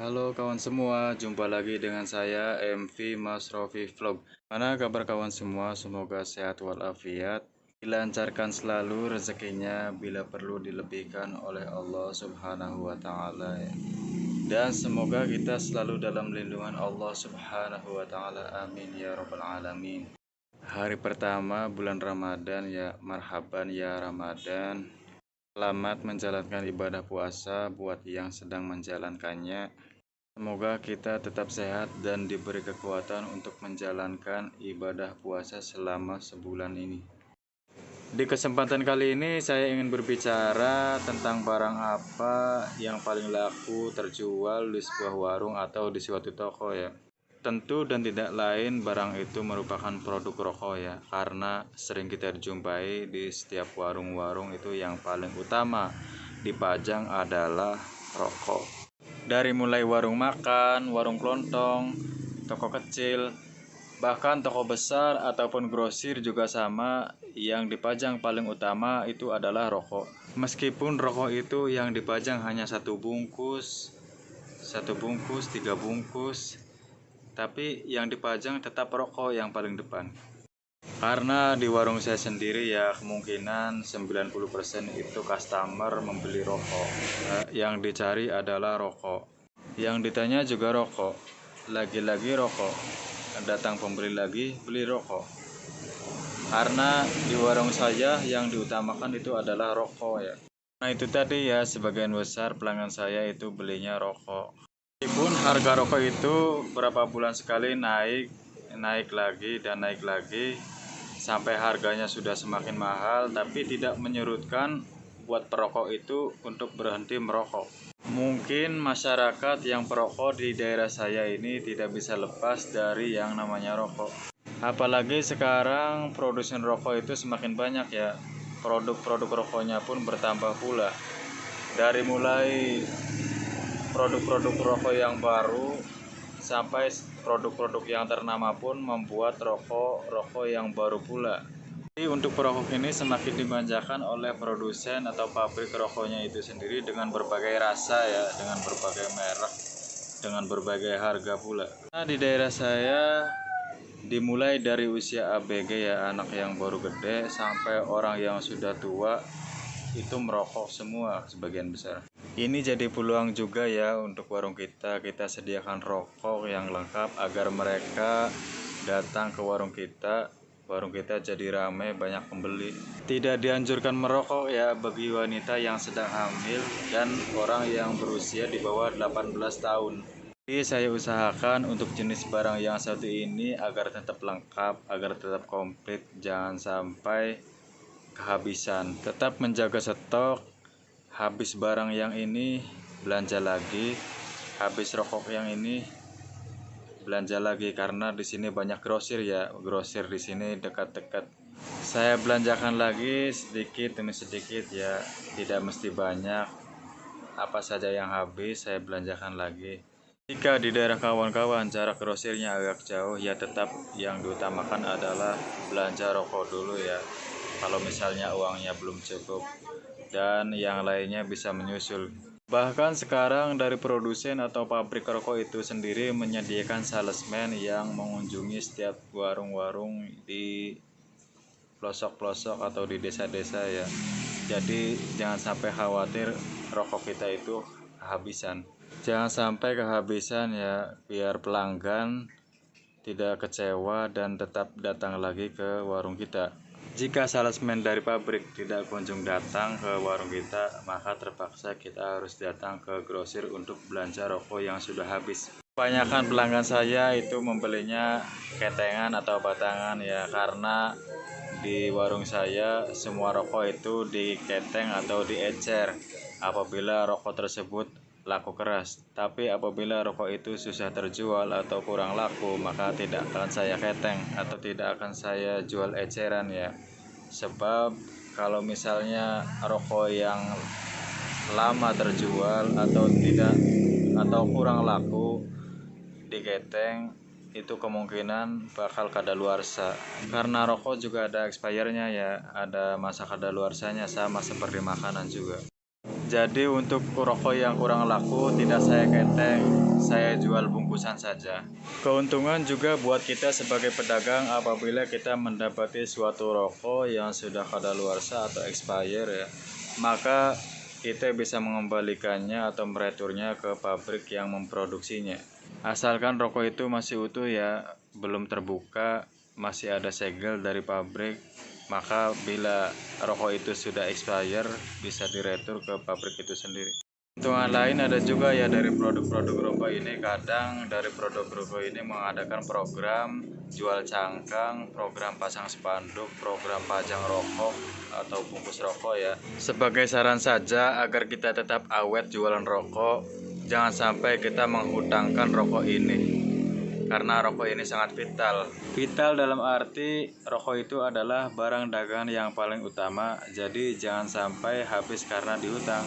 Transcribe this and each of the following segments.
Halo kawan semua, jumpa lagi dengan saya MV Mas Rofi Vlog. Mana kabar kawan semua? Semoga sehat walafiat, dilancarkan selalu rezekinya bila perlu dilebihkan oleh Allah Subhanahu wa taala. Dan semoga kita selalu dalam lindungan Allah Subhanahu wa taala. Amin ya rabbal alamin. Hari pertama bulan Ramadan ya, marhaban ya Ramadan. Selamat menjalankan ibadah puasa buat yang sedang menjalankannya. Semoga kita tetap sehat dan diberi kekuatan untuk menjalankan ibadah puasa selama sebulan ini. Di kesempatan kali ini saya ingin berbicara tentang barang apa yang paling laku terjual di sebuah warung atau di suatu toko ya. Tentu dan tidak lain barang itu merupakan produk rokok ya, karena sering kita jumpai di setiap warung-warung itu yang paling utama dipajang adalah rokok. Dari mulai warung makan, warung kelontong, toko kecil, bahkan toko besar ataupun grosir juga sama, yang dipajang paling utama itu adalah rokok. Meskipun rokok itu yang dipajang hanya satu bungkus, tiga bungkus, tapi yang dipajang tetap rokok yang paling depan. Karena di warung saya sendiri ya kemungkinan 90% itu customer membeli rokok. Yang dicari adalah rokok. Yang ditanya juga rokok. Lagi-lagi rokok. Datang pembeli lagi beli rokok. Karena di warung saya yang diutamakan itu adalah rokok ya. Nah itu tadi ya, sebagian besar pelanggan saya itu belinya rokok. Meskipun harga rokok itu berapa bulan sekali naik lagi dan naik lagi, sampai harganya sudah semakin mahal, tapi tidak menyurutkan buat perokok itu untuk berhenti merokok. Mungkin masyarakat yang perokok di daerah saya ini tidak bisa lepas dari yang namanya rokok. Apalagi sekarang produsen rokok itu semakin banyak ya. Produk-produk rokoknya pun bertambah pula. Dari mulai produk-produk rokok yang baru sampai produk-produk yang ternama pun membuat rokok yang baru pula. Jadi untuk perokok ini semakin dimanjakan oleh produsen atau pabrik rokoknya itu sendiri dengan berbagai rasa ya, dengan berbagai merek, dengan berbagai harga pula. Nah di daerah saya dimulai dari usia ABG ya, anak yang baru gede sampai orang yang sudah tua itu merokok semua sebagian besar. Ini jadi peluang juga ya untuk warung kita sediakan rokok yang lengkap agar mereka datang ke warung kita jadi ramai, banyak pembeli. Tidak dianjurkan merokok ya bagi wanita yang sedang hamil dan orang yang berusia di bawah 18 tahun. Jadi saya usahakan untuk jenis barang yang satu ini agar tetap lengkap, agar tetap komplit, jangan sampai kehabisan. Tetap menjaga stok, habis barang yang ini belanja lagi, habis rokok yang ini belanja lagi, karena di sini banyak grosir ya, grosir di sini dekat-dekat. Saya belanjakan lagi sedikit demi sedikit ya, tidak mesti banyak. Apa saja yang habis saya belanjakan lagi. Jika di daerah kawan-kawan jarak grosirnya agak jauh ya, tetap yang diutamakan adalah belanja rokok dulu ya. Kalau misalnya uangnya belum cukup, dan yang lainnya bisa menyusul. Bahkan sekarang dari produsen atau pabrik rokok itu sendiri menyediakan salesman yang mengunjungi setiap warung-warung di pelosok-pelosok atau di desa-desa ya. Jadi jangan sampai khawatir rokok kita itu kehabisan. Jangan sampai kehabisan ya, biar pelanggan tidak kecewa dan tetap datang lagi ke warung kita. Jika salesman dari pabrik tidak kunjung datang ke warung kita, maka terpaksa kita harus datang ke grosir untuk belanja rokok yang sudah habis. Kebanyakan pelanggan saya itu membelinya ketengan atau batangan ya, karena di warung saya semua rokok itu diketeng atau diecer apabila rokok tersebut laku keras. Tapi apabila rokok itu susah terjual atau kurang laku, maka tidak akan saya keteng atau tidak akan saya jual eceran ya. Sebab kalau misalnya rokok yang lama terjual atau tidak atau kurang laku diketeng, itu kemungkinan bakal kadaluarsa. Karena rokok juga ada expirednya ya, ada masa kadaluarsanya, sama seperti makanan juga. Jadi untuk rokok yang kurang laku tidak saya keteng, saya jual bungkusan saja. Keuntungan juga buat kita sebagai pedagang apabila kita mendapati suatu rokok yang sudah kadaluarsa atau expire ya, maka kita bisa mengembalikannya atau mereturnya ke pabrik yang memproduksinya. Asalkan rokok itu masih utuh ya, belum terbuka, masih ada segel dari pabrik, maka bila rokok itu sudah expire bisa diretur ke pabrik itu sendiri. Keuntungan lain ada juga ya dari produk-produk rokok ini. Kadang dari produk rokok ini mengadakan program jual cangkang, program pasang spanduk, program pajang rokok atau bungkus rokok ya. Sebagai saran saja agar kita tetap awet jualan rokok, jangan sampai kita menghutangkan rokok ini. Karena rokok ini sangat vital. Vital dalam arti rokok itu adalah barang dagangan yang paling utama. Jadi jangan sampai habis karena dihutang.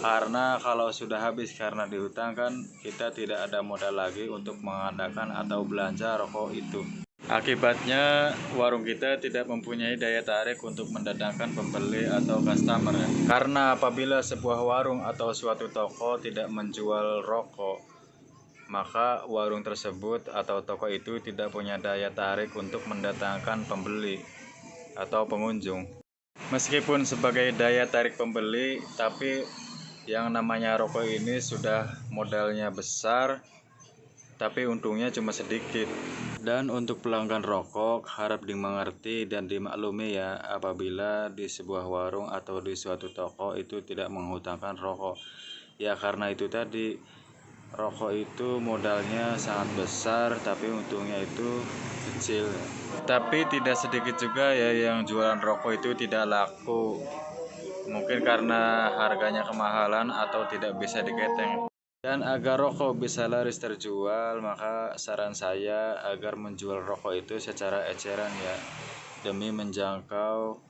Karena kalau sudah habis karena dihutang kan kita tidak ada modal lagi untuk mengadakan atau belanja rokok itu. Akibatnya warung kita tidak mempunyai daya tarik untuk mendatangkan pembeli atau customer ya. Karena apabila sebuah warung atau suatu toko tidak menjual rokok, maka warung tersebut atau toko itu tidak punya daya tarik untuk mendatangkan pembeli atau pengunjung. Meskipun sebagai daya tarik pembeli, tapi yang namanya rokok ini sudah modalnya besar, tapi untungnya cuma sedikit. Dan untuk pelanggan rokok harap dimengerti dan dimaklumi ya, apabila di sebuah warung atau di suatu toko itu tidak menghutangkan rokok. Ya karena itu tadi, rokok itu modalnya sangat besar tapi untungnya itu kecil. Tapi tidak sedikit juga ya yang jualan rokok itu tidak laku. Mungkin karena harganya kemahalan atau tidak bisa diketeng. Dan agar rokok bisa laris terjual, maka saran saya agar menjual rokok itu secara eceran ya, demi menjangkau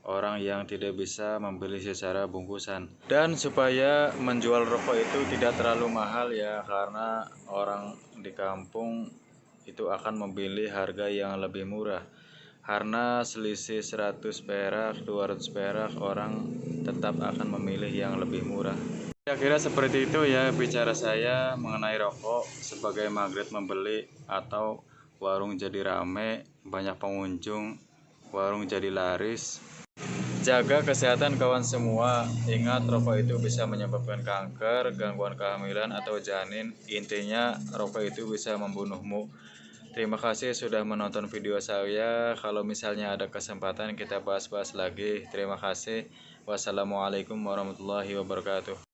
orang yang tidak bisa membeli secara bungkusan. Dan supaya menjual rokok itu tidak terlalu mahal ya, karena orang di kampung itu akan memilih harga yang lebih murah. Karena selisih 100 perak, 200 perak, orang tetap akan memilih yang lebih murah. Kira-kira seperti itu ya bicara saya mengenai rokok sebagai magnet membeli atau warung jadi rame, banyak pengunjung, warung jadi laris. Jaga kesehatan kawan semua. Ingat rokok itu bisa menyebabkan kanker, gangguan kehamilan atau janin. Intinya rokok itu bisa membunuhmu. Terima kasih sudah menonton video saya. Kalau misalnya ada kesempatan kita bahas-bahas lagi. Terima kasih. Wassalamualaikum warahmatullahi wabarakatuh.